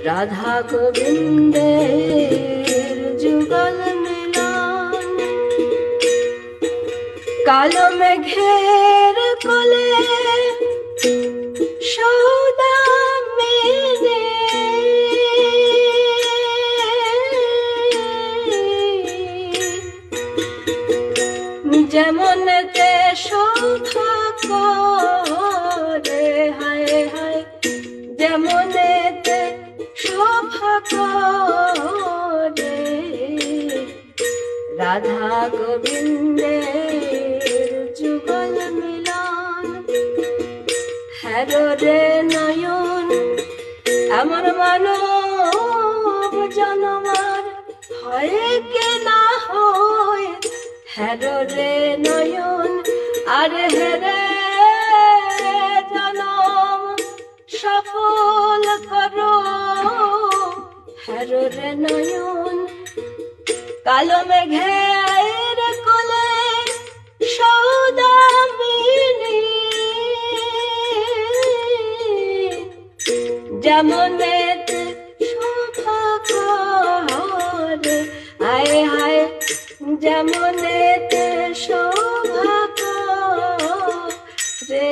রাধা গোবিন্দের যুগল মিলন। কালো মেঘের কোলে সৌদামিনী, যেমনতে শোভা করে, হায় হায় যেমনতে শোভা করে, রাধা গোবিন্দের যুগল মিলন। হ্যারো রে নয়ন এমন মানব জনমার হয় কে না হয়, হ্যারো রে নয়ন আর হেরে জনম সফল করো, হ্যারো রে নয়ন। কালো মেঘের কোলে সৌদামিনী, যেমনেতে শোভা করে, হায় হায় যেমনেতে শোভা করে।